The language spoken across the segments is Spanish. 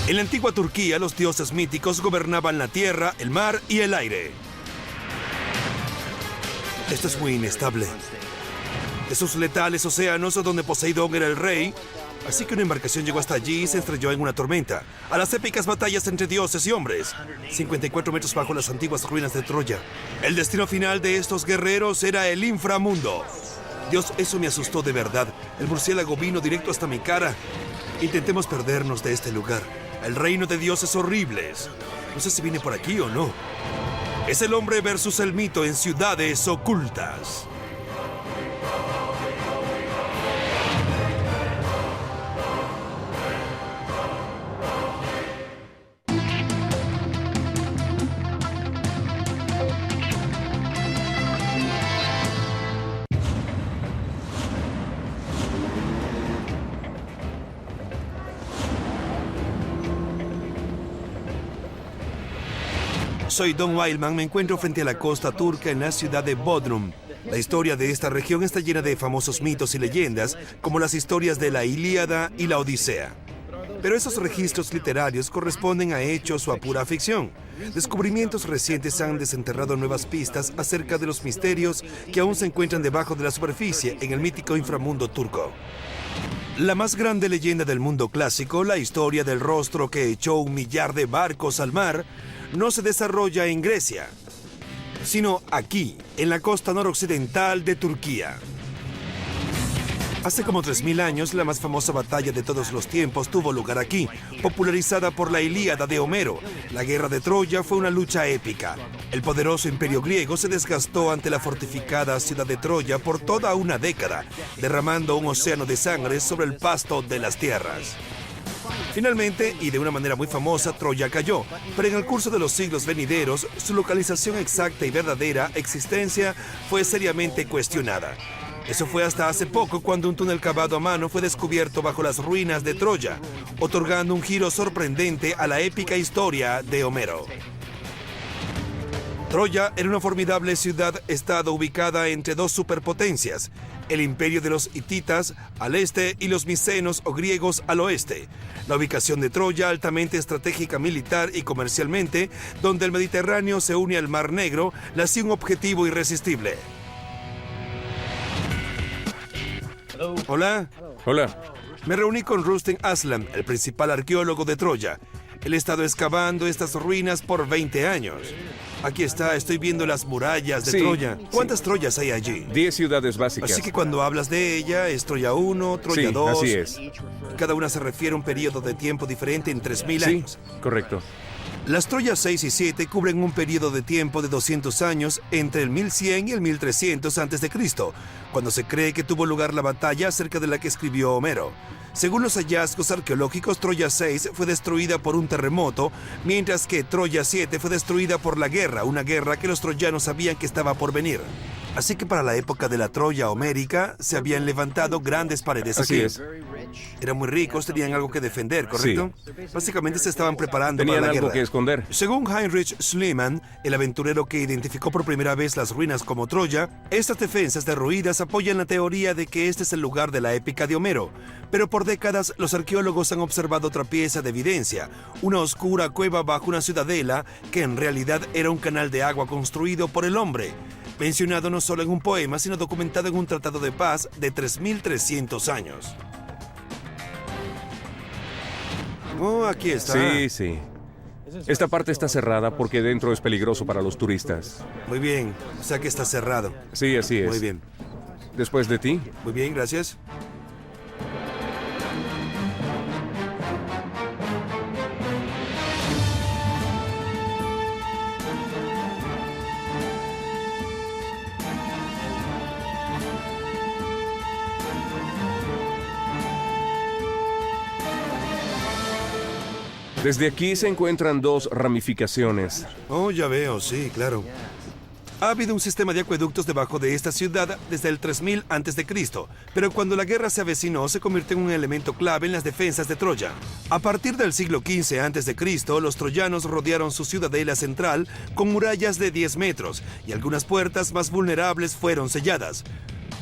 En la antigua Turquía, los dioses míticos gobernaban la tierra, el mar y el aire. Esto es muy inestable. Esos letales océanos donde Poseidón era el rey, así que una embarcación llegó hasta allí y se estrelló en una tormenta. A las épicas batallas entre dioses y hombres, 54 metros bajo las antiguas ruinas de Troya. El destino final de estos guerreros era el inframundo. Dios, eso me asustó de verdad. El murciélago vino directo hasta mi cara. Intentemos perdernos de este lugar. El reino de dioses horribles. No sé si viene por aquí o no. Es el hombre versus el mito en ciudades ocultas. Soy Don Wildman, me encuentro frente a la costa turca en la ciudad de Bodrum. La historia de esta región está llena de famosos mitos y leyendas, como las historias de la Ilíada y la Odisea. Pero esos registros literarios corresponden a hechos o a pura ficción. Descubrimientos recientes han desenterrado nuevas pistas acerca de los misterios que aún se encuentran debajo de la superficie en el mítico inframundo turco. La más grande leyenda del mundo clásico, la historia del rostro que echó 1 millar de barcos al mar, no se desarrolla en Grecia, sino aquí, en la costa noroccidental de Turquía. Hace como 3000 años, la más famosa batalla de todos los tiempos tuvo lugar aquí, popularizada por la Ilíada de Homero. La guerra de Troya fue una lucha épica. El poderoso imperio griego se desgastó ante la fortificada ciudad de Troya por toda una década, derramando un océano de sangre sobre el pasto de las tierras. Finalmente, y de una manera muy famosa, Troya cayó, pero en el curso de los siglos venideros, su localización exacta y verdadera existencia fue seriamente cuestionada. Eso fue hasta hace poco, cuando un túnel cavado a mano fue descubierto bajo las ruinas de Troya, otorgando un giro sorprendente a la épica historia de Homero. Troya era una formidable ciudad-estado ubicada entre dos superpotencias, el imperio de los hititas al este y los micenos o griegos al oeste. La ubicación de Troya, altamente estratégica militar y comercialmente, donde el Mediterráneo se une al Mar Negro, le hacía un objetivo irresistible. Hola. Hola. Me reuní con Rustem Aslan, el principal arqueólogo de Troya. Él ha estado excavando estas ruinas por 20 años. Aquí está, estoy viendo las murallas de Troya. ¿Cuántas Troyas hay allí? 10 ciudades básicas. Así que cuando hablas de ella, es Troya 1, Troya 2... así es. Cada una se refiere a un periodo de tiempo diferente en 3000 años. Sí, correcto. Las Troyas 6 y 7 cubren un periodo de tiempo de 200 años entre el 1100 y el 1300 a.C., cuando se cree que tuvo lugar la batalla acerca de la que escribió Homero. Según los hallazgos arqueológicos, Troya 6 fue destruida por un terremoto, mientras que Troya 7 fue destruida por la guerra, una guerra que los troyanos sabían que estaba por venir. Así que para la época de la Troya homérica, se habían levantado grandes paredes aquí. Así es. Eran muy ricos, tenían algo que defender, ¿correcto? Sí. Básicamente se estaban preparando Tenían para la algo guerra. que esconder. Según Heinrich Schliemann, el aventurero que identificó por primera vez las ruinas como Troya, estas defensas derruidas apoyan la teoría de que este es el lugar de la épica de Homero. Pero por décadas, los arqueólogos han observado otra pieza de evidencia, una oscura cueva bajo una ciudadela que en realidad era un canal de agua construido por el hombre, mencionado no solo en un poema, sino documentado en un tratado de paz de 3300 años. Oh, aquí está. Sí. Esta parte está cerrada porque dentro es peligroso para los turistas. Muy bien, o sea que está cerrado. Sí, así es. Muy bien. Después de ti. Muy bien, gracias. Desde aquí se encuentran dos ramificaciones. Oh, ya veo, sí, claro. Ha habido un sistema de acueductos debajo de esta ciudad desde el 3000 a.C., pero cuando la guerra se avecinó se convirtió en un elemento clave en las defensas de Troya. A partir del siglo XV a.C., los troyanos rodearon su ciudadela central con murallas de 10 metros y algunas puertas más vulnerables fueron selladas.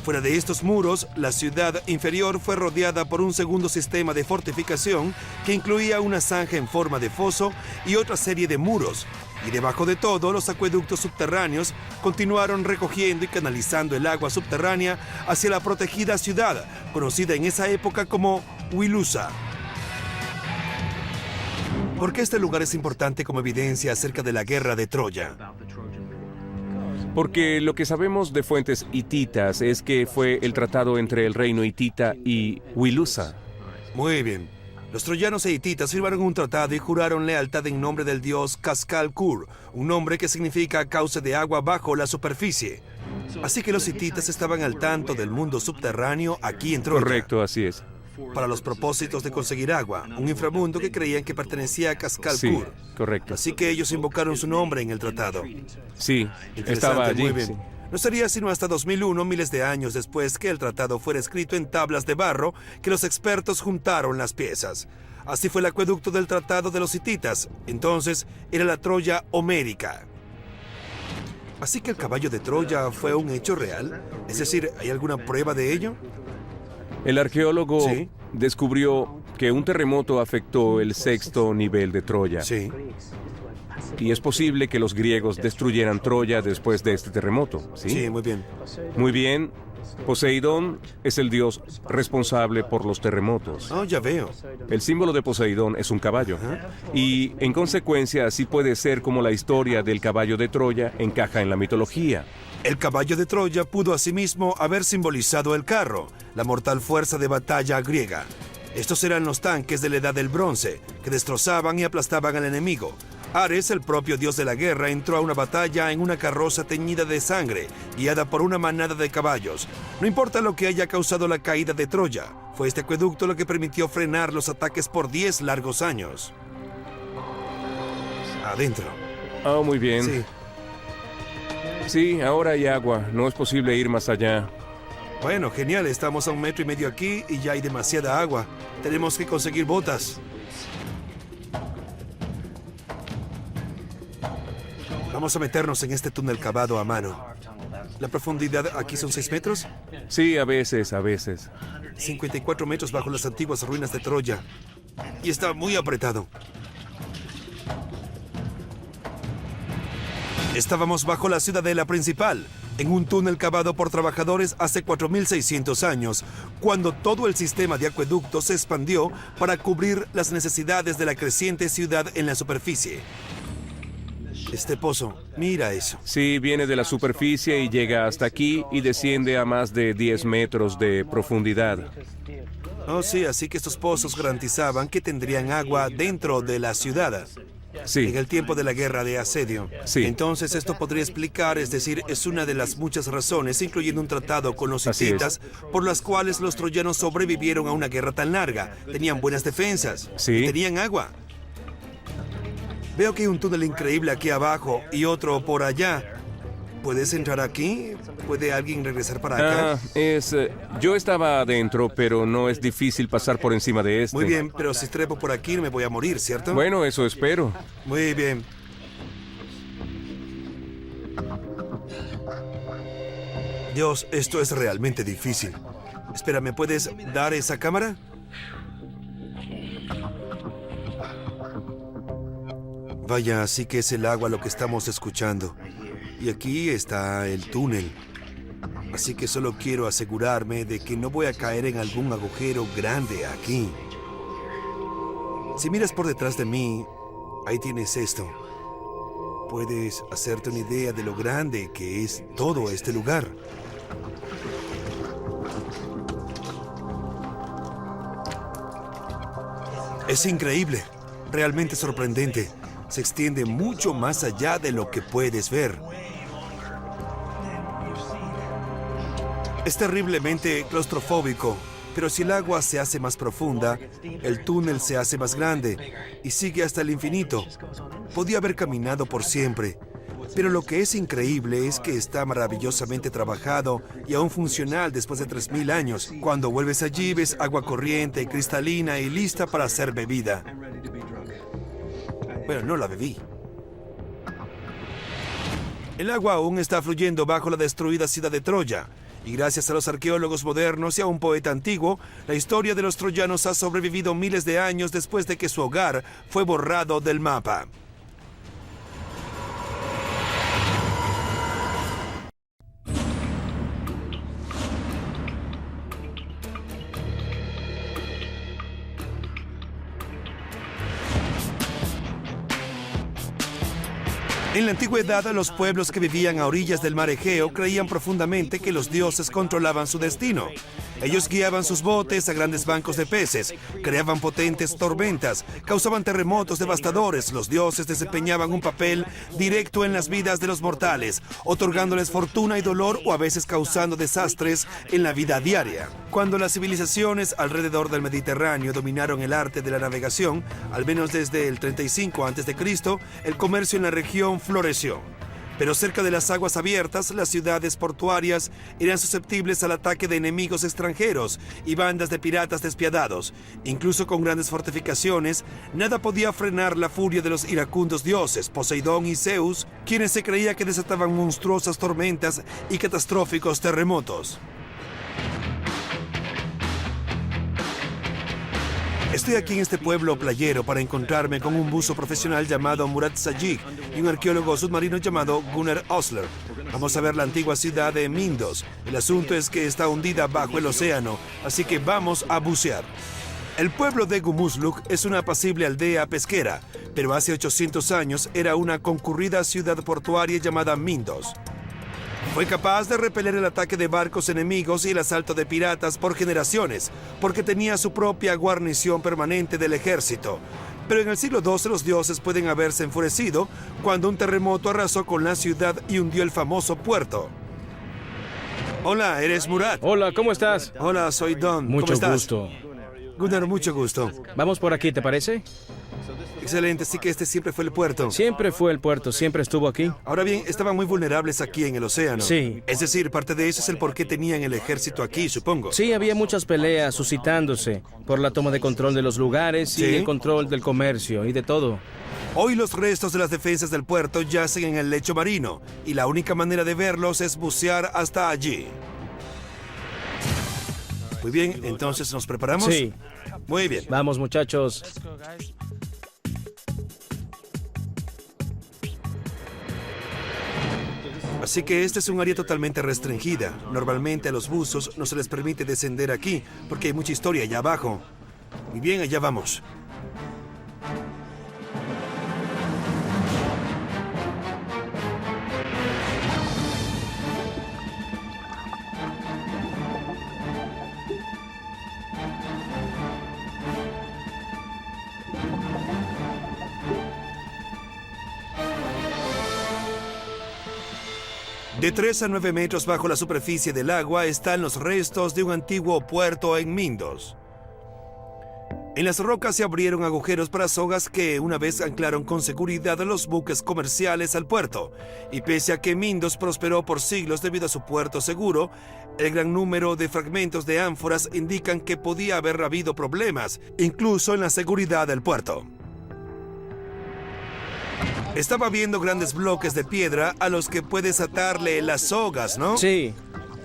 Fuera de estos muros, la ciudad inferior fue rodeada por un segundo sistema de fortificación que incluía una zanja en forma de foso y otra serie de muros. Y debajo de todo, los acueductos subterráneos continuaron recogiendo y canalizando el agua subterránea hacia la protegida ciudad, conocida en esa época como Wilusa. ¿Por qué este lugar es importante como evidencia acerca de la guerra de Troya? Porque lo que sabemos de fuentes hititas es que fue el tratado entre el reino hitita y Wilusa. Muy bien. Los troyanos e hititas firmaron un tratado y juraron lealtad en nombre del dios Cascal-Kur, un nombre que significa cauce de agua bajo la superficie. Así que los hititas estaban al tanto del mundo subterráneo aquí en Troya. Correcto, así es. Para los propósitos de conseguir agua, un inframundo que creían que pertenecía a Cascal-Kur. Sí, correcto. Así que ellos invocaron su nombre en el tratado. Sí, Interesante, estaba allí. muy bien. Sí. No sería sino hasta 2001, miles de años después, que el tratado fuera escrito en tablas de barro, que los expertos juntaron las piezas. Así fue el acueducto del tratado de los hititas. Entonces, era la Troya homérica. Así que el caballo de Troya fue un hecho real. Es decir, ¿hay alguna prueba de ello? El arqueólogo Sí. descubrió que un terremoto afectó el sexto nivel de Troya. Sí. Y es posible que los griegos destruyeran Troya después de este terremoto. ¿Sí? Sí, muy bien. Muy bien. Poseidón es el dios responsable por los terremotos. Oh, ya veo. El símbolo de Poseidón es un caballo. Y en consecuencia así puede ser como la historia del caballo de Troya encaja en la mitología. El caballo de Troya pudo asimismo haber simbolizado el carro, la mortal fuerza de batalla griega. Estos eran los tanques de la Edad del Bronce, que destrozaban y aplastaban al enemigo. Ares, el propio dios de la guerra, entró a una batalla en una carroza teñida de sangre, guiada por una manada de caballos. No importa lo que haya causado la caída de Troya, fue este acueducto lo que permitió frenar los ataques por 10 largos años. Adentro. Oh, muy bien. Sí. Sí, ahora hay agua. No es posible ir más allá. Bueno, genial. Estamos a 1,5 metros aquí y ya hay demasiada agua. Tenemos que conseguir botas. Vamos a meternos en este túnel cavado a mano. ¿La profundidad aquí son 6 metros? Sí, a veces, a veces. 54 metros bajo las antiguas ruinas de Troya. Y está muy apretado. Estábamos bajo la ciudadela principal, en un túnel cavado por trabajadores hace 4,600 años, cuando todo el sistema de acueductos se expandió para cubrir las necesidades de la creciente ciudad en la superficie. Este pozo, mira eso. Sí, viene de la superficie y llega hasta aquí y desciende a más de 10 metros de profundidad. Oh, sí, así que estos pozos garantizaban que tendrían agua dentro de la ciudad. Sí, En el tiempo de la guerra de asedio. Sí. Entonces esto podría explicar, es decir, es una de las muchas razones, incluyendo un tratado con los Así es. hititas, por las cuales los troyanos sobrevivieron a una guerra tan larga. Tenían buenas defensas. Sí. Y tenían agua. Veo que hay un túnel increíble aquí abajo y otro por allá. ¿Puedes entrar aquí? ¿Puede alguien regresar para acá? yo estaba adentro, pero no es difícil pasar por encima de este. Muy bien, pero si trepo por aquí no me voy a morir, ¿cierto? Bueno, eso espero. Muy bien. Dios, esto es realmente difícil. Espera, ¿me puedes dar esa cámara? Vaya, así que es el agua lo que estamos escuchando. Y aquí está el túnel. Así que solo quiero asegurarme de que no voy a caer en algún agujero grande aquí. Si miras por detrás de mí, ahí tienes esto. Puedes hacerte una idea de lo grande que es todo este lugar. Es increíble, realmente sorprendente. Se extiende mucho más allá de lo que puedes ver. Es terriblemente claustrofóbico, pero si el agua se hace más profunda, el túnel se hace más grande y sigue hasta el infinito. Podía haber caminado por siempre, pero lo que es increíble es que está maravillosamente trabajado y aún funcional después de 3,000 años. Cuando vuelves allí ves agua corriente, cristalina y lista para ser bebida. Bueno, no la bebí. El agua aún está fluyendo bajo la destruida ciudad de Troya. Y gracias a los arqueólogos modernos y a un poeta antiguo, la historia de los troyanos ha sobrevivido miles de años después de que su hogar fue borrado del mapa. En la antigüedad, los pueblos que vivían a orillas del mar Egeo creían profundamente que los dioses controlaban su destino. Ellos guiaban sus botes a grandes bancos de peces, creaban potentes tormentas, causaban terremotos devastadores. Los dioses desempeñaban un papel directo en las vidas de los mortales, otorgándoles fortuna y dolor o a veces causando desastres en la vida diaria. Cuando las civilizaciones alrededor del Mediterráneo dominaron el arte de la navegación, al menos desde el 35 a.C., el comercio en la región floreció. Pero cerca de las aguas abiertas, las ciudades portuarias eran susceptibles al ataque de enemigos extranjeros y bandas de piratas despiadados. Incluso con grandes fortificaciones, nada podía frenar la furia de los iracundos dioses, Poseidón y Zeus, quienes se creía que desataban monstruosas tormentas y catastróficos terremotos. Estoy aquí en este pueblo playero para encontrarme con un buzo profesional llamado Murat Sajik y un arqueólogo submarino llamado Gunnar Osler. Vamos a ver la antigua ciudad de Mindos. El asunto es que está hundida bajo el océano, así que vamos a bucear. El pueblo de Gumusluk es una apacible aldea pesquera, pero hace 800 años era una concurrida ciudad portuaria llamada Mindos. Fue capaz de repeler el ataque de barcos enemigos y el asalto de piratas por generaciones, porque tenía su propia guarnición permanente del ejército. Pero en el siglo XII los dioses pueden haberse enfurecido cuando un terremoto arrasó con la ciudad y hundió el famoso puerto. Hola, ¿eres Murat? Hola, ¿cómo estás? Hola, soy Don. Mucho ¿Cómo estás? gusto. Gunnar, mucho gusto. Vamos por aquí, ¿te parece? Excelente, así que este siempre fue el puerto. Siempre fue el puerto, siempre estuvo aquí. Ahora bien, estaban muy vulnerables aquí en el océano. Sí. Es decir, parte de eso es el por qué tenían el ejército aquí, supongo. Sí, había muchas peleas suscitándose por la toma de control de los lugares Sí. y el control del comercio y de todo. Hoy los restos de las defensas del puerto yacen en el lecho marino y la única manera de verlos es bucear hasta allí. Muy bien, entonces ¿nos preparamos? Sí. Muy bien. Vamos, muchachos. Así que esta es un área totalmente restringida. Normalmente a los buzos no se les permite descender aquí porque hay mucha historia allá abajo. Muy bien, allá vamos. De 3 a 9 metros bajo la superficie del agua están los restos de un antiguo puerto en Mindos. En las rocas se abrieron agujeros para sogas que una vez anclaron con seguridad a los buques comerciales al puerto. Y pese a que Mindos prosperó por siglos debido a su puerto seguro, el gran número de fragmentos de ánforas indican que podía haber habido problemas, incluso en la seguridad del puerto. Estaba viendo grandes bloques de piedra a los que puedes atarle las sogas, ¿no? Sí,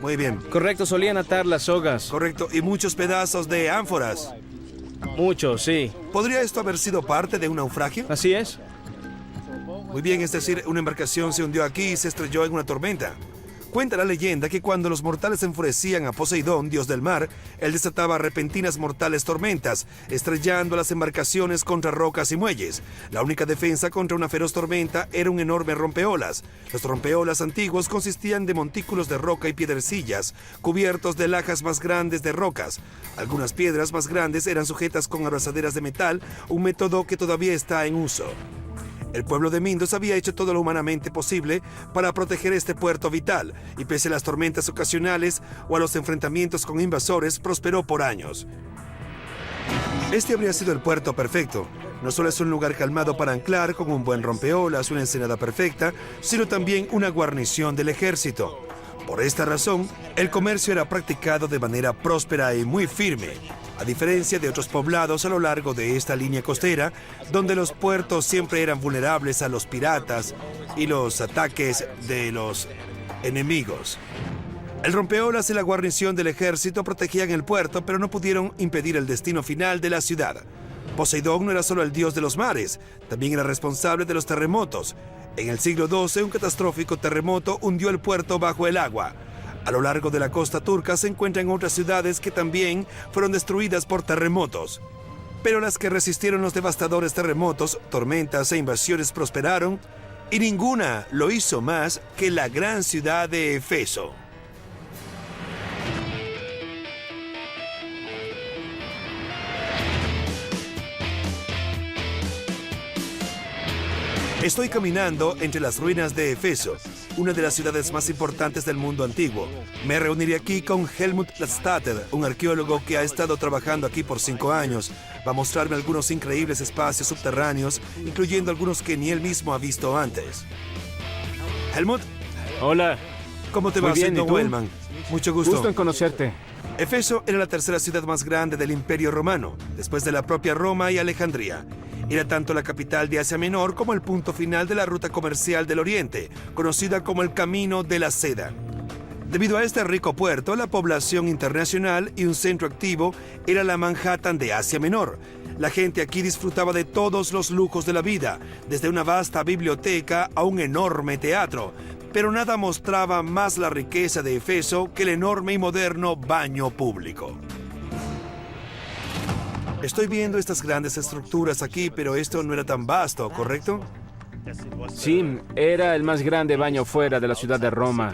Muy bien. correcto, solían atar las sogas. Correcto. Y muchos pedazos de ánforas. Mucho, sí. ¿Podría esto haber sido parte de un naufragio? Así es. Muy bien, es decir, una embarcación se hundió aquí y se estrelló en una tormenta. Cuenta la leyenda que cuando los mortales enfurecían a Poseidón, dios del mar, él desataba repentinas mortales tormentas, estrellando las embarcaciones contra rocas y muelles. La única defensa contra una feroz tormenta era un enorme rompeolas. Los rompeolas antiguos consistían de montículos de roca y piedrecillas, cubiertos de lajas más grandes de rocas. Algunas piedras más grandes eran sujetas con abrazaderas de metal, un método que todavía está en uso. El pueblo de Mindos había hecho todo lo humanamente posible para proteger este puerto vital, y pese a las tormentas ocasionales o a los enfrentamientos con invasores, prosperó por años. Este habría sido el puerto perfecto. No solo es un lugar calmado para anclar, con un buen rompeolas, una ensenada perfecta, sino también una guarnición del ejército. Por esta razón, el comercio era practicado de manera próspera y muy firme, a diferencia de otros poblados a lo largo de esta línea costera, donde los puertos siempre eran vulnerables a los piratas y los ataques de los enemigos. El rompeolas y la guarnición del ejército protegían el puerto, pero no pudieron impedir el destino final de la ciudad. Poseidón no era solo el dios de los mares, también era responsable de los terremotos. En el siglo XII, un catastrófico terremoto hundió el puerto bajo el agua. A lo largo de la costa turca se encuentran otras ciudades que también fueron destruidas por terremotos. Pero las que resistieron los devastadores terremotos, tormentas e invasiones prosperaron, y ninguna lo hizo más que la gran ciudad de Éfeso. Estoy caminando entre las ruinas de Éfeso, una de las ciudades más importantes del mundo antiguo. Me reuniré aquí con Helmut Ladstatter, un arqueólogo que ha estado trabajando aquí por 5 años. Va a mostrarme algunos increíbles espacios subterráneos, incluyendo algunos que ni él mismo ha visto antes. Helmut, Hola. ¿cómo te Muy va, bien, Seidon ¿y tú? Wellman? Mucho gusto. Gusto en conocerte. Éfeso era la tercera ciudad más grande del Imperio Romano, después de la propia Roma y Alejandría. Era tanto la capital de Asia Menor como el punto final de la ruta comercial del Oriente, conocida como el Camino de la Seda. Debido a este rico puerto, la población internacional y un centro activo era la Manhattan de Asia Menor. La gente aquí disfrutaba de todos los lujos de la vida, desde una vasta biblioteca a un enorme teatro. Pero nada mostraba más la riqueza de Éfeso que el enorme y moderno baño público. Estoy viendo estas grandes estructuras aquí, pero esto no era tan vasto, ¿correcto? Sí, era el más grande baño fuera de la ciudad de Roma.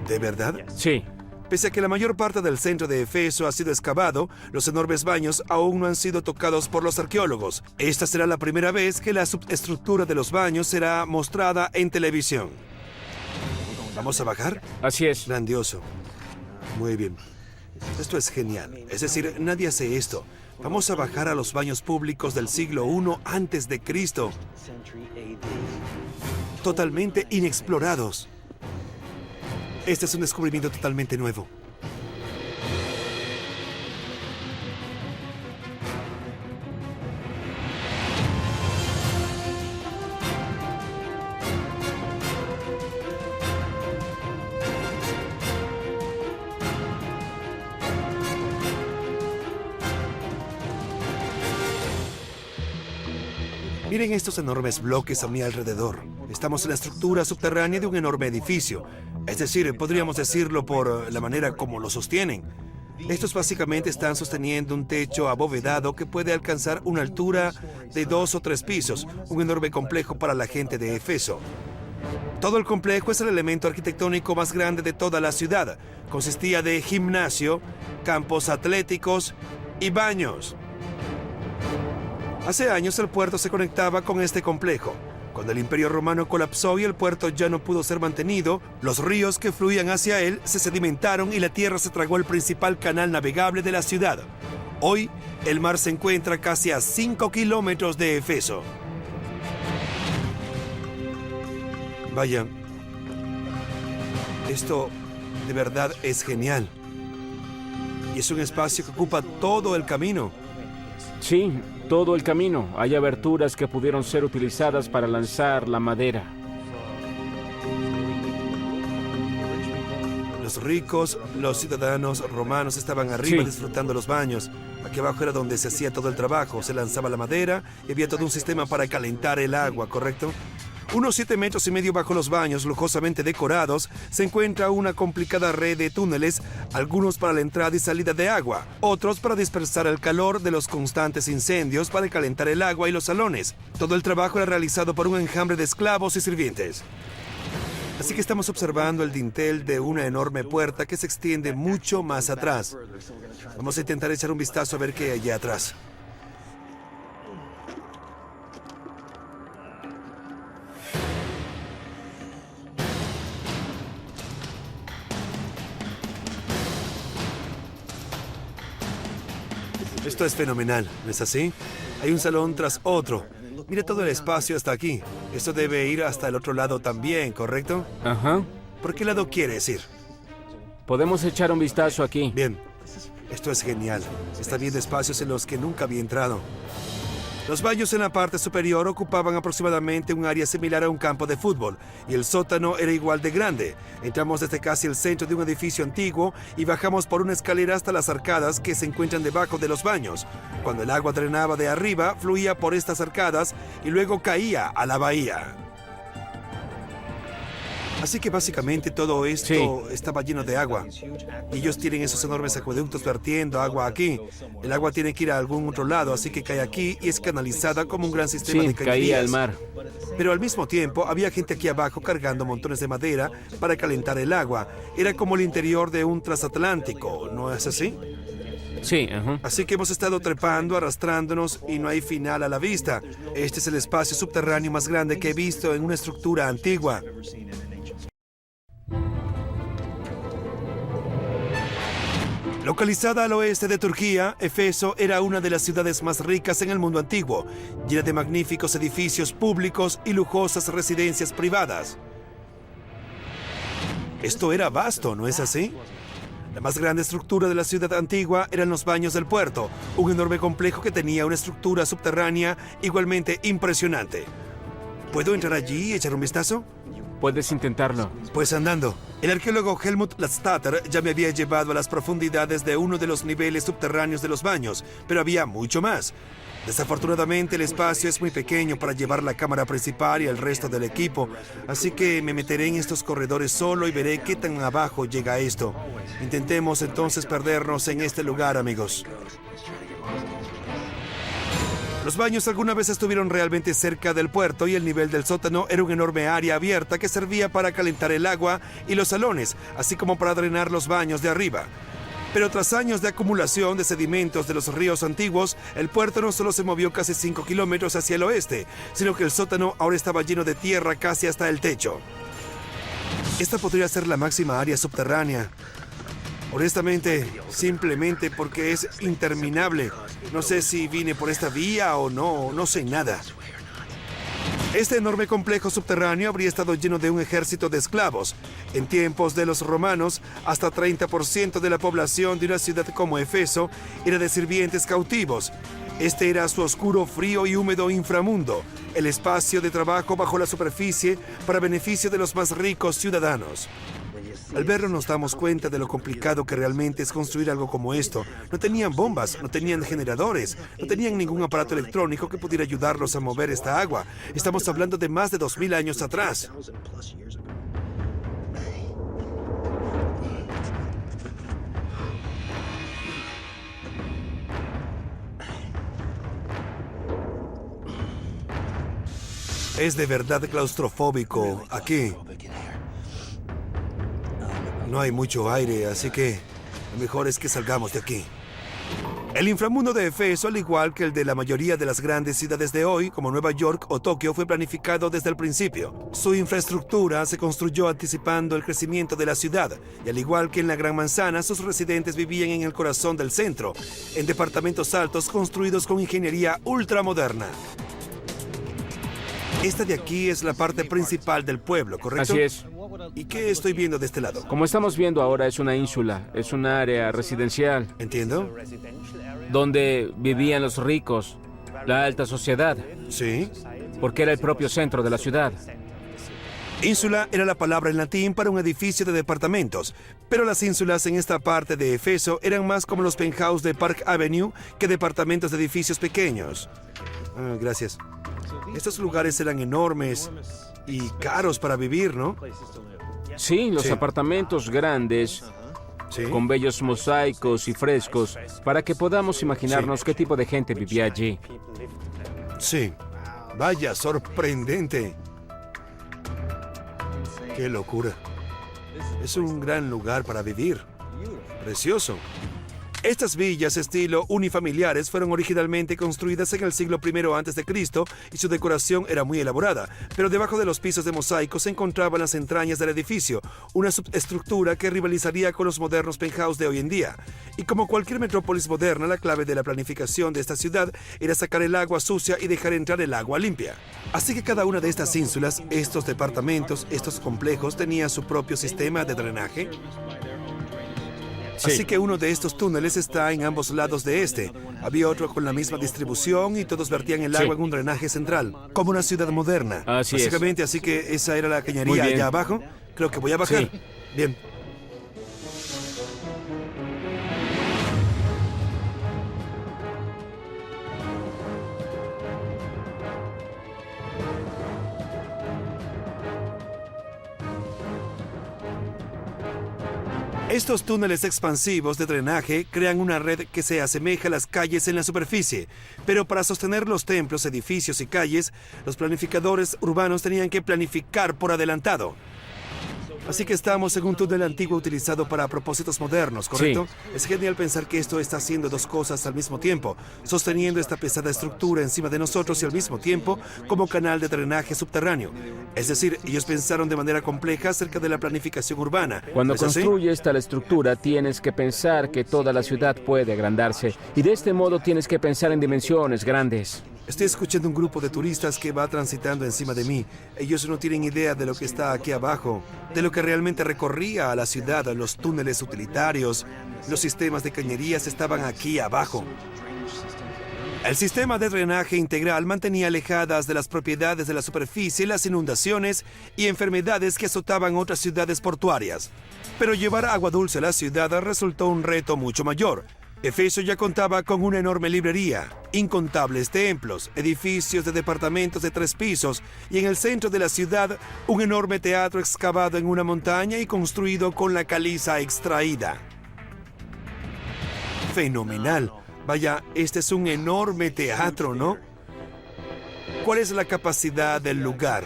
¿De verdad? Sí. Pese a que la mayor parte del centro de Éfeso ha sido excavado, los enormes baños aún no han sido tocados por los arqueólogos. Esta será la primera vez que la subestructura de los baños será mostrada en televisión. ¿Vamos a bajar? Así es. Grandioso. Muy bien. Esto es genial. Es decir, nadie hace esto. Vamos a bajar a los baños públicos del siglo I antes de Cristo. Totalmente inexplorados. Este es un descubrimiento totalmente nuevo. Miren estos enormes bloques a mi alrededor. Estamos en la estructura subterránea de un enorme edificio. Es decir, podríamos decirlo por la manera como lo sostienen. Estos básicamente están sosteniendo un techo abovedado que puede alcanzar una altura de 2 o 3 pisos, un enorme complejo para la gente de Éfeso. Todo el complejo es el elemento arquitectónico más grande de toda la ciudad. Consistía de gimnasio, campos atléticos y baños. Hace años el puerto se conectaba con este complejo. Cuando el Imperio Romano colapsó y el puerto ya no pudo ser mantenido, los ríos que fluían hacia él se sedimentaron y la tierra se tragó el principal canal navegable de la ciudad. Hoy, el mar se encuentra casi a 5 kilómetros de Éfeso. Vaya, esto de verdad es genial. Y es un espacio que ocupa todo el camino. Sí, todo el camino. Hay aberturas que pudieron ser utilizadas para lanzar la madera. Los ricos, los ciudadanos romanos estaban arriba Sí. disfrutando los baños. Aquí abajo era donde se hacía todo el trabajo. Se lanzaba la madera y había todo un sistema para calentar el agua, ¿correcto? Unos 7 metros y medio bajo los baños, lujosamente decorados, se encuentra una complicada red de túneles, algunos para la entrada y salida de agua, otros para dispersar el calor de los constantes incendios para calentar el agua y los salones. Todo el trabajo era realizado por un enjambre de esclavos y sirvientes. Así que estamos observando el dintel de una enorme puerta que se extiende mucho más atrás. Vamos a intentar echar un vistazo a ver qué hay allá atrás. Esto es fenomenal, ¿no es así? Hay un salón tras otro. Mira todo el espacio hasta aquí. Esto debe ir hasta el otro lado también, ¿correcto? Ajá. ¿Por qué lado quieres ir? Podemos echar un vistazo aquí. Bien, esto es genial. Está bien de espacios en los que nunca había entrado. Los baños en la parte superior ocupaban aproximadamente un área similar a un campo de fútbol, y el sótano era igual de grande. Entramos desde casi el centro de un edificio antiguo y bajamos por una escalera hasta las arcadas que se encuentran debajo de los baños. Cuando el agua drenaba de arriba, fluía por estas arcadas y luego caía a la bahía. Así que básicamente todo esto estaba lleno de agua. Y ellos tienen esos enormes acueductos vertiendo agua aquí. El agua tiene que ir a algún otro lado, así que cae aquí y es canalizada como un gran sistema de cañerías. Caía al mar. Pero al mismo tiempo había gente aquí abajo cargando montones de madera para calentar el agua. Era como el interior de un transatlántico, ¿no es así? Sí, Así que hemos estado trepando, arrastrándonos y no hay final a la vista. Este es el espacio subterráneo más grande que he visto en una estructura antigua. Localizada al oeste de Turquía, Éfeso era una de las ciudades más ricas en el mundo antiguo, llena de magníficos edificios públicos y lujosas residencias privadas. Esto era vasto, ¿no es así? La más grande estructura de la ciudad antigua eran los baños del puerto, un enorme complejo que tenía una estructura subterránea igualmente impresionante. ¿Puedo entrar allí y echar un vistazo? Puedes intentarlo. Pues andando. El arqueólogo Helmut Ladstatter ya me había llevado a las profundidades de uno de los niveles subterráneos de los baños, pero había mucho más. Desafortunadamente el espacio es muy pequeño para llevar la cámara principal y el resto del equipo, así que me meteré en estos corredores solo y veré qué tan abajo llega esto. Intentemos entonces perdernos en este lugar, amigos. Los baños alguna vez estuvieron realmente cerca del puerto y el nivel del sótano era un enorme área abierta que servía para calentar el agua y los salones, así como para drenar los baños de arriba. Pero tras años de acumulación de sedimentos de los ríos antiguos, el puerto no solo se movió casi 5 kilómetros hacia el oeste, sino que el sótano ahora estaba lleno de tierra casi hasta el techo. Esta podría ser la máxima área subterránea. Honestamente, simplemente porque es interminable. No sé si vine por esta vía o no sé nada. Este enorme complejo subterráneo habría estado lleno de un ejército de esclavos. En tiempos de los romanos, hasta 30% de la población de una ciudad como Éfeso era de sirvientes cautivos. Este era su oscuro, frío y húmedo inframundo, el espacio de trabajo bajo la superficie para beneficio de los más ricos ciudadanos. Al verlo nos damos cuenta de lo complicado que realmente es construir algo como esto. No tenían bombas, no tenían generadores, no tenían ningún aparato electrónico que pudiera ayudarlos a mover esta agua. Estamos hablando de más de 2000 años atrás. Es de verdad claustrofóbico aquí. No hay mucho aire, así que lo mejor es que salgamos de aquí. El inframundo de Éfeso, al igual que el de la mayoría de las grandes ciudades de hoy, como Nueva York o Tokio, fue planificado desde el principio. Su infraestructura se construyó anticipando el crecimiento de la ciudad, y al igual que en la Gran Manzana, sus residentes vivían en el corazón del centro, en departamentos altos construidos con ingeniería ultramoderna. Esta de aquí es la parte principal del pueblo, ¿correcto? Así es. ¿Y qué estoy viendo de este lado? Como estamos viendo ahora, es una ínsula, es un área residencial ¿Entiendo? donde vivían los ricos, la alta sociedad, Sí. porque era el propio centro de la ciudad. Ínsula era la palabra en latín para un edificio de departamentos, pero las ínsulas en esta parte de Éfeso eran más como los penthouse de Park Avenue que departamentos de edificios pequeños. Gracias. Estos lugares eran enormes y caros para vivir, ¿no? Sí, los Sí. apartamentos grandes, Sí. con bellos mosaicos y frescos, para que podamos imaginarnos qué tipo de gente vivía allí. Sí. Vaya, sorprendente. Qué locura. Es un gran lugar para vivir. Precioso. Estas villas estilo unifamiliares fueron originalmente construidas en el siglo I a.C. y su decoración era muy elaborada, pero debajo de los pisos de mosaico se encontraban las entrañas del edificio, una subestructura que rivalizaría con los modernos penthouse de hoy en día. Y como cualquier metrópolis moderna, la clave de la planificación de esta ciudad era sacar el agua sucia y dejar entrar el agua limpia. Así que cada una de estas ínsulas, estos departamentos, estos complejos, tenía su propio sistema de drenaje. Así que uno de estos túneles está en ambos lados de este. Había otro con la misma distribución y todos vertían el agua en un drenaje central, como una ciudad moderna. Así es. Básicamente, así que esa era la Muy cañería bien. allá abajo. Creo que voy a bajar. Sí. Bien. Estos túneles expansivos de drenaje crean una red que se asemeja a las calles en la superficie, pero para sostener los templos, edificios y calles, los planificadores urbanos tenían que planificar por adelantado. Así que estamos en un túnel antiguo utilizado para propósitos modernos, ¿correcto? Es genial pensar que esto está haciendo dos cosas al mismo tiempo, sosteniendo esta pesada estructura encima de nosotros y al mismo tiempo como canal de drenaje subterráneo. Es decir, ellos pensaron de manera compleja acerca de la planificación urbana. Cuando ¿Es así? construyes tal estructura, tienes que pensar que toda la ciudad puede agrandarse. Y de este modo tienes que pensar en dimensiones grandes. Estoy escuchando un grupo de turistas que va transitando encima de mí. Ellos no tienen idea de lo que está aquí abajo, de lo que realmente recorría a la ciudad, los túneles utilitarios, los sistemas de cañerías estaban aquí abajo. El sistema de drenaje integral mantenía alejadas de las propiedades de la superficie las inundaciones y enfermedades que azotaban otras ciudades portuarias. Pero llevar agua dulce a la ciudad resultó un reto mucho mayor. Efeso ya contaba con una enorme librería, incontables templos, edificios de departamentos de 3 pisos y en el centro de la ciudad un enorme teatro excavado en una montaña y construido con la caliza extraída. Fenomenal. Vaya, este es un enorme teatro, ¿no? ¿Cuál es la capacidad del lugar?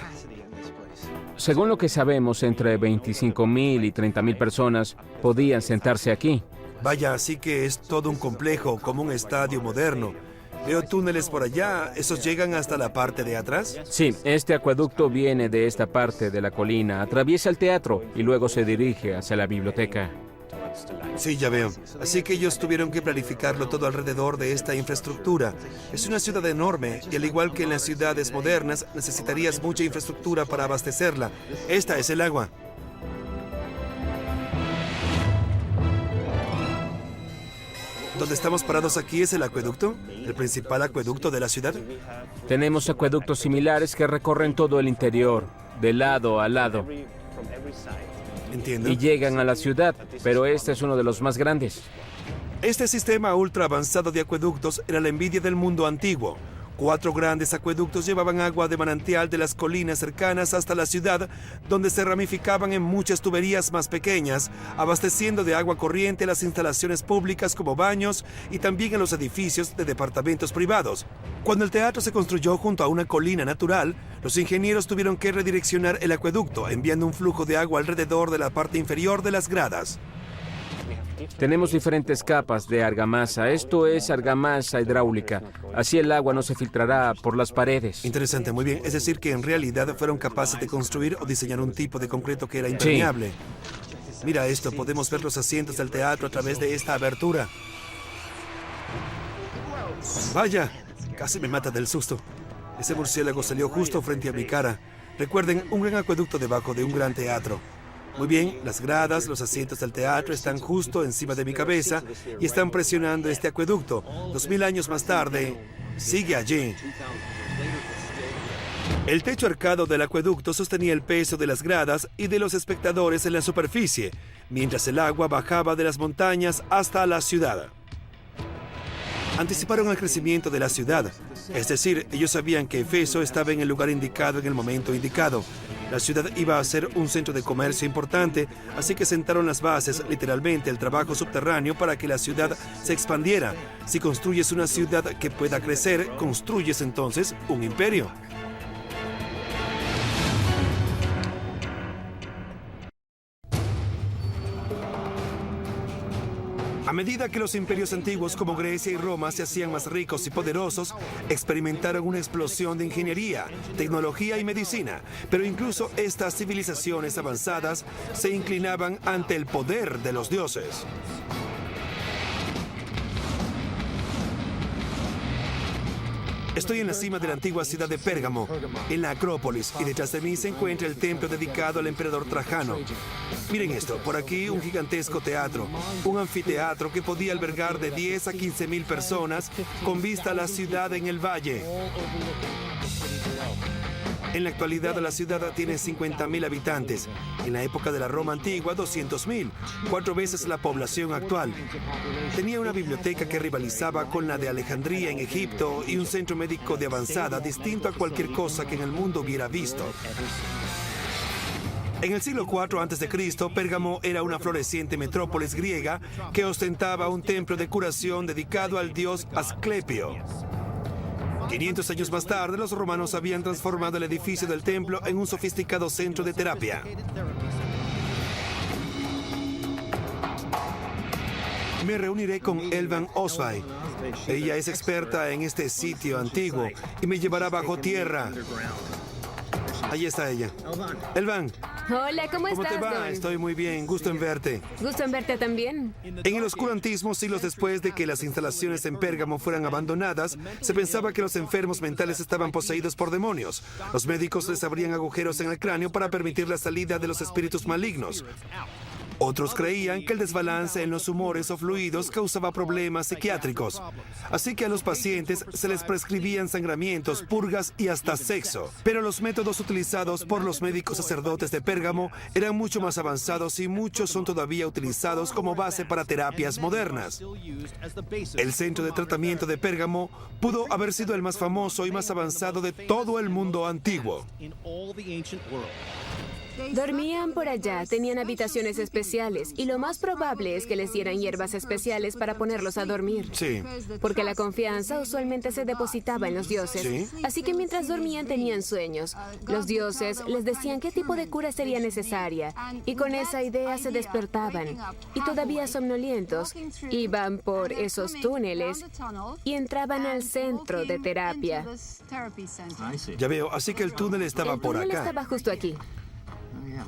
Según lo que sabemos, entre 25.000 y 30.000 personas podían sentarse aquí. Vaya, así que es todo un complejo, como un estadio moderno. Veo túneles por allá, ¿esos llegan hasta la parte de atrás? Sí, este acueducto viene de esta parte de la colina, atraviesa el teatro y luego se dirige hacia la biblioteca. Sí, ya veo. Así que ellos tuvieron que planificarlo todo alrededor de esta infraestructura. Es una ciudad enorme y al igual que en las ciudades modernas, necesitarías mucha infraestructura para abastecerla. Esta es el agua. ¿Dónde estamos parados aquí es el acueducto? ¿El principal acueducto de la ciudad? Tenemos acueductos similares que recorren todo el interior, de lado a lado, Entiendo. y llegan a la ciudad, pero este es uno de los más grandes. Este sistema ultra avanzado de acueductos era la envidia del mundo antiguo. 4 grandes acueductos llevaban agua de manantial de las colinas cercanas hasta la ciudad, donde se ramificaban en muchas tuberías más pequeñas, abasteciendo de agua corriente las instalaciones públicas como baños y también a los edificios de departamentos privados. Cuando el teatro se construyó junto a una colina natural, los ingenieros tuvieron que redireccionar el acueducto, enviando un flujo de agua alrededor de la parte inferior de las gradas. Tenemos diferentes capas de argamasa. Esto es argamasa hidráulica. Así el agua no se filtrará por las paredes. Interesante, muy bien. Es decir, que en realidad fueron capaces de construir o diseñar un tipo de concreto que era impermeable. Mira esto, podemos ver los asientos del teatro a través de esta abertura. Vaya, casi me mata del susto. Ese murciélago salió justo frente a mi cara. Recuerden, un gran acueducto debajo de un gran teatro. Muy bien, las gradas, los asientos del teatro están justo encima de mi cabeza y están presionando este acueducto. 2000 años más tarde, sigue allí. El techo arcado del acueducto sostenía el peso de las gradas y de los espectadores en la superficie, mientras el agua bajaba de las montañas hasta la ciudad. Anticiparon el crecimiento de la ciudad, es decir, ellos sabían que Efeso estaba en el lugar indicado en el momento indicado. La ciudad iba a ser un centro de comercio importante, así que sentaron las bases, literalmente el trabajo subterráneo para que la ciudad se expandiera. Si construyes una ciudad que pueda crecer, construyes entonces un imperio. A medida que los imperios antiguos como Grecia y Roma se hacían más ricos y poderosos, experimentaron una explosión de ingeniería, tecnología y medicina. Pero incluso estas civilizaciones avanzadas se inclinaban ante el poder de los dioses. Estoy en la cima de la antigua ciudad de Pérgamo, en la Acrópolis, y detrás de mí se encuentra el templo dedicado al emperador Trajano. Miren esto, por aquí un gigantesco teatro, un anfiteatro que podía albergar de 10 a 15.000 personas con vista a la ciudad en el valle. En la actualidad la ciudad tiene 50.000 habitantes. En la época de la Roma antigua, 200.000, 4 veces la población actual. Tenía una biblioteca que rivalizaba con la de Alejandría en Egipto y un centro médico de avanzada distinto a cualquier cosa que en el mundo hubiera visto. En el siglo IV a.C., Pérgamo era una floreciente metrópolis griega que ostentaba un templo de curación dedicado al dios Asclepio. 500 años más tarde, los romanos habían transformado el edificio del templo en un sofisticado centro de terapia. Me reuniré con Elvan Osvay. Ella es experta en este sitio antiguo y me llevará bajo tierra. Ahí está ella. Elvan. Hola, ¿cómo estás, te va? Don? Estoy muy bien. Gusto en verte. Gusto en verte también. En el oscurantismo, siglos después de que las instalaciones en Pérgamo fueran abandonadas, se pensaba que los enfermos mentales estaban poseídos por demonios. Los médicos les abrían agujeros en el cráneo para permitir la salida de los espíritus malignos. Otros creían que el desbalance en los humores o fluidos causaba problemas psiquiátricos. Así que a los pacientes se les prescribían sangramientos, purgas y hasta sexo. Pero los métodos utilizados por los médicos sacerdotes de Pérgamo eran mucho más avanzados y muchos son todavía utilizados como base para terapias modernas. El centro de tratamiento de Pérgamo pudo haber sido el más famoso y más avanzado de todo el mundo antiguo. Dormían por allá, tenían habitaciones especiales y lo más probable es que les dieran hierbas especiales para ponerlos a dormir. Sí. Porque la confianza usualmente se depositaba en los dioses. Sí. Así que mientras dormían tenían sueños. Los dioses les decían qué tipo de cura sería necesaria y con esa idea se despertaban. Y todavía somnolientos, iban por esos túneles y entraban al centro de terapia. Ya veo, así que el túnel estaba El por túnel acá. estaba justo aquí.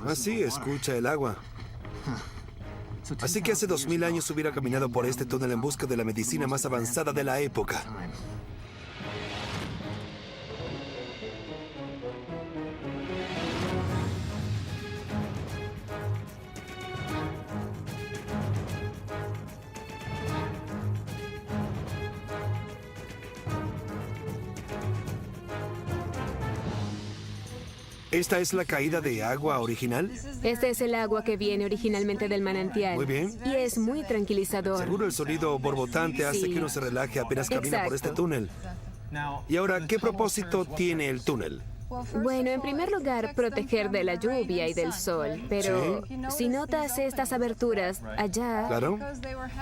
Así escucha el agua. Así que hace 2000 años hubiera caminado por este túnel en busca de la medicina más avanzada de la época. ¿Esta es la caída de agua original? Este es el agua que viene originalmente del manantial. Muy bien. Y es muy tranquilizador. Seguro el sonido borbotante hace Sí. que uno se relaje apenas camina por este Exacto. túnel. Y ahora, ¿qué propósito tiene el túnel? Bueno, en primer lugar, proteger de la lluvia y del sol. Pero si notas estas aberturas allá, Claro.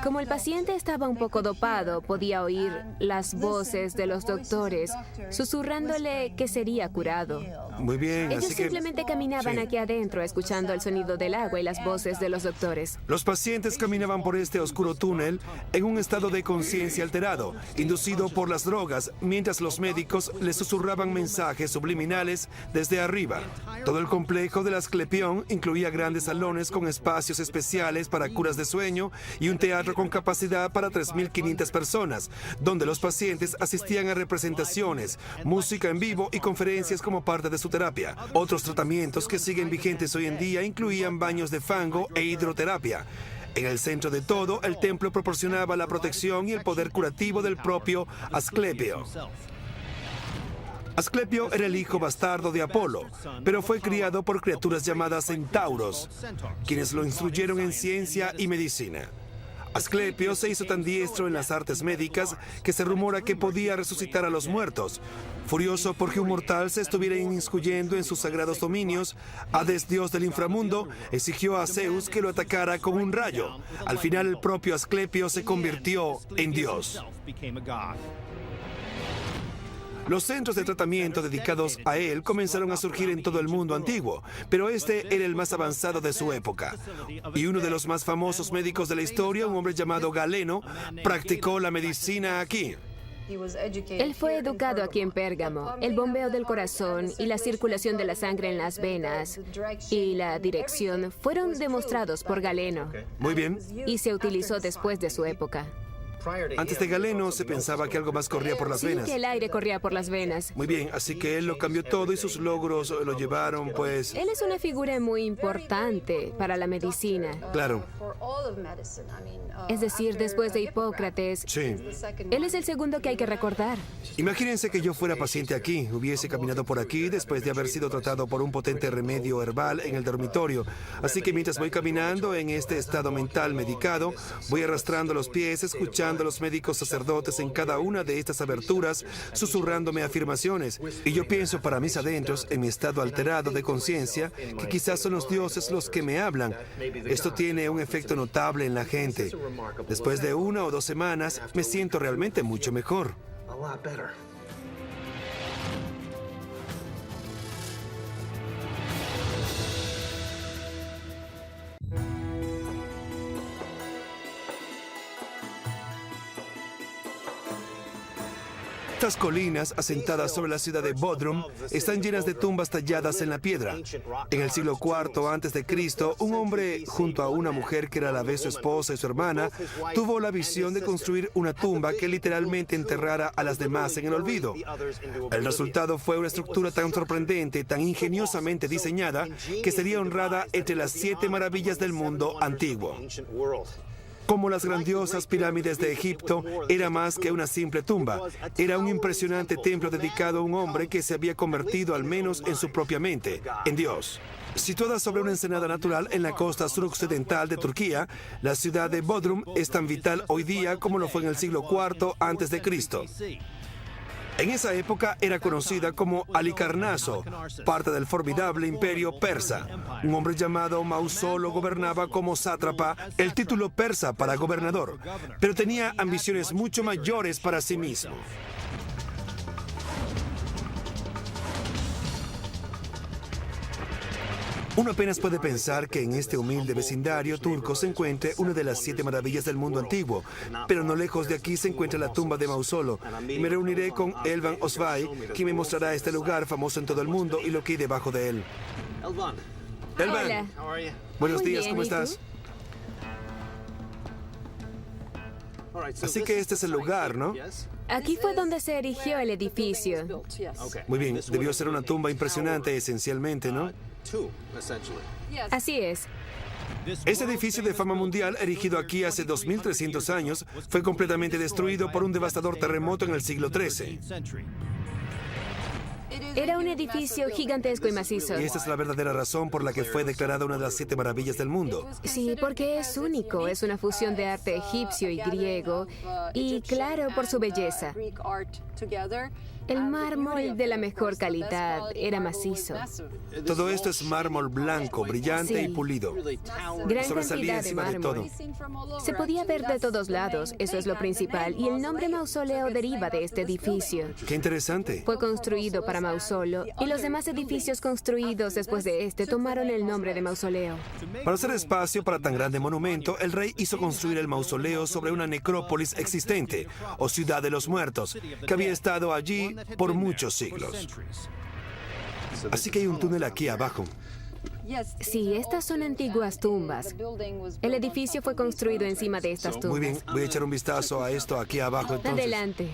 como el paciente estaba un poco dopado, podía oír las voces de los doctores susurrándole que sería curado. Muy bien, Ellos así que... simplemente caminaban Sí. aquí adentro, escuchando el sonido del agua y las voces de los doctores. Los pacientes caminaban por este oscuro túnel en un estado de conciencia alterado, inducido por las drogas, mientras los médicos les susurraban mensajes subliminales desde arriba. Todo el complejo del Asclepión incluía grandes salones con espacios especiales para curas de sueño y un teatro con capacidad para 3.500 personas, donde los pacientes asistían a representaciones, música en vivo y conferencias como parte de su terapia. Otros tratamientos que siguen vigentes hoy en día incluían baños de fango e hidroterapia. En el centro de todo, el templo proporcionaba la protección y el poder curativo del propio Asclepio. Asclepio era el hijo bastardo de Apolo, pero fue criado por criaturas llamadas centauros, quienes lo instruyeron en ciencia y medicina. Asclepio se hizo tan diestro en las artes médicas que se rumora que podía resucitar a los muertos. Furioso porque un mortal se estuviera inmiscuyendo en sus sagrados dominios, Hades, dios del inframundo, exigió a Zeus que lo atacara con un rayo. Al final, el propio Asclepio se convirtió en dios. Los centros de tratamiento dedicados a él comenzaron a surgir en todo el mundo antiguo, pero este era el más avanzado de su época. Y uno de los más famosos médicos de la historia, un hombre llamado Galeno, practicó la medicina aquí. Él fue educado aquí en Pérgamo. El bombeo del corazón y la circulación de la sangre en las venas y la dirección fueron demostrados por Galeno Muy bien. y se utilizó después de su época. Antes de Galeno se pensaba que algo más corría por las Sí, venas. que el aire corría por las venas. Muy bien, así que él lo cambió todo y sus logros lo llevaron, pues... Él es una figura muy importante para la medicina. Claro, Es decir, después de Hipócrates, sí. él es el segundo que hay que recordar. Imagínense que yo fuera paciente aquí, hubiese caminado por aquí después de haber sido tratado por un potente remedio herbal en el dormitorio. Así que mientras voy caminando en este estado mental medicado, voy arrastrando los pies, escuchando a los médicos sacerdotes en cada una de estas aberturas, susurrándome afirmaciones. Y yo pienso para mis adentros, en mi estado alterado de conciencia, que quizás son los dioses los que me hablan. Esto tiene un efecto notable en la gente. Después de 1 o 2 semanas, me siento realmente mucho mejor. Estas colinas, asentadas sobre la ciudad de Bodrum, están llenas de tumbas talladas en la piedra. En el siglo IV a.C., un hombre, junto a una mujer que era a la vez su esposa y su hermana, tuvo la visión de construir una tumba que literalmente enterrara a las demás en el olvido. El resultado fue una estructura tan sorprendente, tan ingeniosamente diseñada, que sería honrada entre las 7 maravillas del mundo antiguo. Como las grandiosas pirámides de Egipto, era más que una simple tumba. Era un impresionante templo dedicado a un hombre que se había convertido, al menos en su propia mente, en Dios. Situada sobre una ensenada natural en la costa suroccidental de Turquía, la ciudad de Bodrum es tan vital hoy día como lo fue en el siglo IV a.C. En esa época era conocida como Halicarnaso, parte del formidable imperio persa. Un hombre llamado Mausolo gobernaba como sátrapa, el título persa para gobernador, pero tenía ambiciones mucho mayores para sí mismo. Uno apenas puede pensar que en este humilde vecindario turco se encuentre una de las 7 maravillas del mundo antiguo, pero no lejos de aquí se encuentra la tumba de Mausolo. Y me reuniré con Elvan Osvay, quien me mostrará este lugar famoso en todo el mundo y lo que hay debajo de él. Elvan, Hola. buenos Muy días, bien, ¿cómo ¿y tú? estás? Así que este es el lugar, ¿no? Aquí fue donde se erigió el edificio. Muy bien, debió ser una tumba impresionante esencialmente, ¿no? Así es. Este edificio de fama mundial, erigido aquí hace 2300 años, fue completamente destruido por un devastador terremoto en el siglo XIII. Era un edificio gigantesco y macizo. Y esta es la verdadera razón por la que fue declarada una de las 7 maravillas del mundo. Sí, porque es único. Es una fusión de arte egipcio y griego. Y claro, por su belleza. El mármol de la mejor calidad era macizo. Todo esto es mármol blanco, brillante y Sí. pulido. Gran Sobresalía cantidad de encima de todo. mármol. Se podía ver de todos lados, eso es lo principal. Y el nombre mausoleo deriva de este edificio. Qué interesante. Fue construido para Mausolo y los demás edificios construidos después de este tomaron el nombre de mausoleo. Para hacer espacio para tan grande monumento, el rey hizo construir el mausoleo sobre una necrópolis existente, o ciudad de los muertos, que había estado allí por muchos siglos. Así que hay un túnel aquí abajo. Sí, estas son antiguas tumbas. El edificio fue construido encima de estas Muy tumbas. bien, voy a echar un vistazo a esto aquí abajo entonces. Adelante.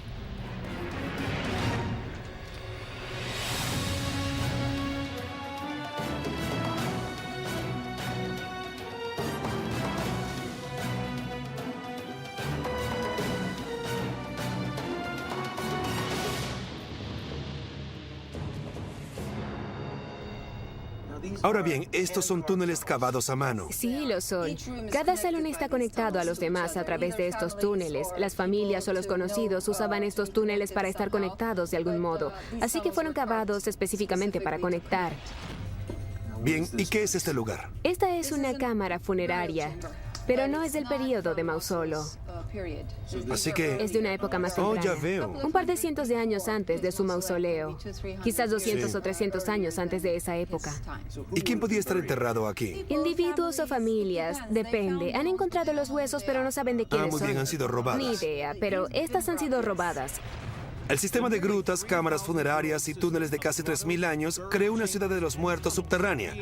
Ahora bien, estos son túneles cavados a mano. Sí, lo son. Cada salón está conectado a los demás a través de estos túneles. Las familias o los conocidos usaban estos túneles para estar conectados de algún modo. Así que fueron cavados específicamente para conectar. Bien, ¿y qué es este lugar? Esta es una cámara funeraria, pero no es del período de Mausolo. Así que... Es de una época más Oh, temprana. ya veo. Un par de cientos de años antes de su mausoleo. Quizás 200 Sí. o 300 años antes de esa época. ¿Y quién podía estar enterrado aquí? Individuos o familias, depende. Han encontrado los huesos, pero no saben de quiénes Muy bien, son. han sido robadas. Ni idea, pero estas han sido robadas. El sistema de grutas, cámaras funerarias y túneles de casi 3.000 años creó una ciudad de los muertos subterránea.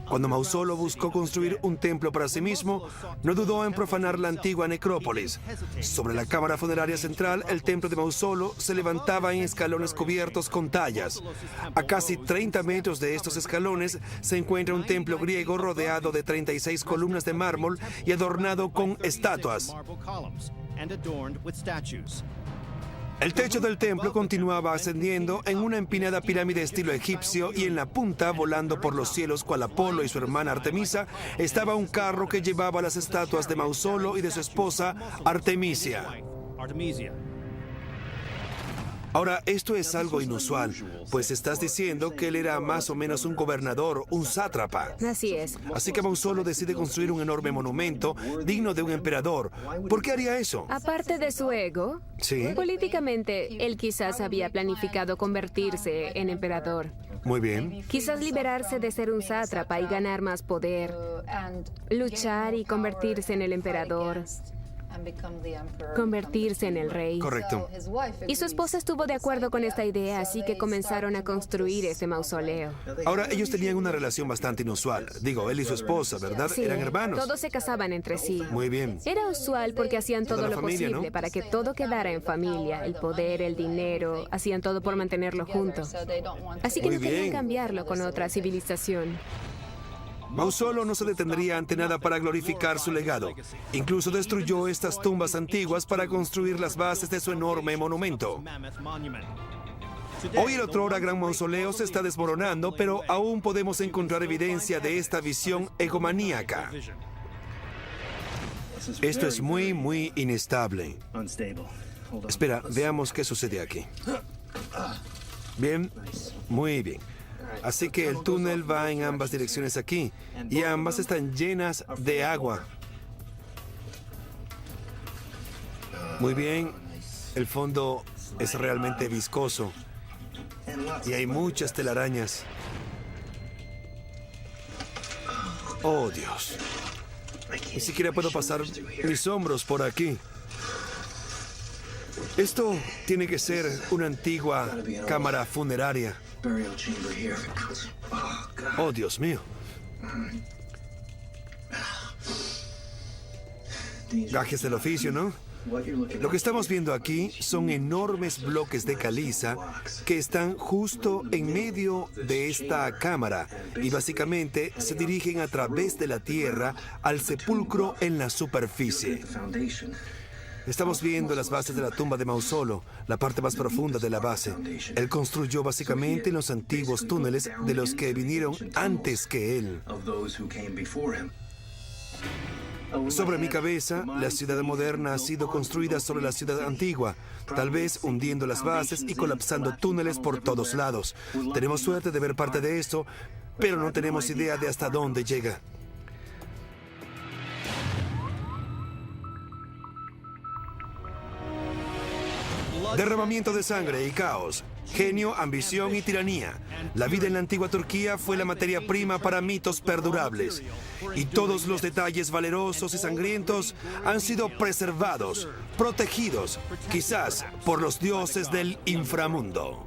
Cuando Mausolo buscó construir un templo para sí mismo, no dudó en profanar la antigua necrópolis. Sobre la cámara funeraria central, el templo de Mausolo se levantaba en escalones cubiertos con tallas. A casi 30 metros de estos escalones se encuentra un templo griego rodeado de 36 columnas de mármol y adornado con estatuas. El techo del templo continuaba ascendiendo en una empinada pirámide estilo egipcio y en la punta, volando por los cielos cual Apolo y su hermana Artemisa, estaba un carro que llevaba las estatuas de Mausolo y de su esposa Artemisia. Ahora, esto es algo inusual, pues estás diciendo que él era más o menos un gobernador, un sátrapa. Así es. Así que Mausolo decide construir un enorme monumento digno de un emperador. ¿Por qué haría eso? Aparte de su ego, Sí. políticamente, él quizás había planificado convertirse en emperador. Muy bien. Quizás liberarse de ser un sátrapa y ganar más poder. Luchar y convertirse en el emperador. Convertirse en el rey. Correcto. Y su esposa estuvo de acuerdo con esta idea, así que comenzaron a construir ese mausoleo. Ahora, ellos tenían una relación bastante inusual. Digo, él y su esposa, ¿verdad? Sí, Eran hermanos. todos se casaban entre sí. Muy bien. Era usual porque hacían todo Toda la lo familia, posible ¿no? para que todo quedara en familia. El poder, el dinero, hacían todo por mantenerlo junto. Así que Muy no querían bien. cambiarlo con otra civilización. Mausolo no se detendría ante nada para glorificar su legado. Incluso destruyó estas tumbas antiguas para construir las bases de su enorme monumento. Hoy el otrora gran mausoleo se está desmoronando, pero aún podemos encontrar evidencia de esta visión egomaníaca. Esto es muy inestable. Espera, veamos qué sucede aquí. Bien, muy bien. Así que el túnel va en ambas direcciones aquí, y ambas están llenas de agua. Muy bien, el fondo es realmente viscoso, y hay muchas telarañas. Oh, Dios. Ni siquiera puedo pasar mis hombros por aquí. Esto tiene que ser una antigua cámara funeraria. Oh, Dios mío. Gajes del oficio, ¿no? Lo que estamos viendo aquí son enormes bloques de caliza que están justo en medio de esta cámara y básicamente se dirigen a través de la tierra al sepulcro en la superficie. Estamos viendo las bases de la tumba de Mausolo, la parte más profunda de la base. Él construyó básicamente los antiguos túneles de los que vinieron antes que él. Sobre mi cabeza, la ciudad moderna ha sido construida sobre la ciudad antigua, tal vez hundiendo las bases y colapsando túneles por todos lados. Tenemos suerte de ver parte de esto, pero no tenemos idea de hasta dónde llega. Derramamiento de sangre y caos, genio, ambición y tiranía. La vida en la antigua Turquía fue la materia prima para mitos perdurables. Y todos los detalles valerosos y sangrientos han sido preservados, protegidos, quizás por los dioses del inframundo.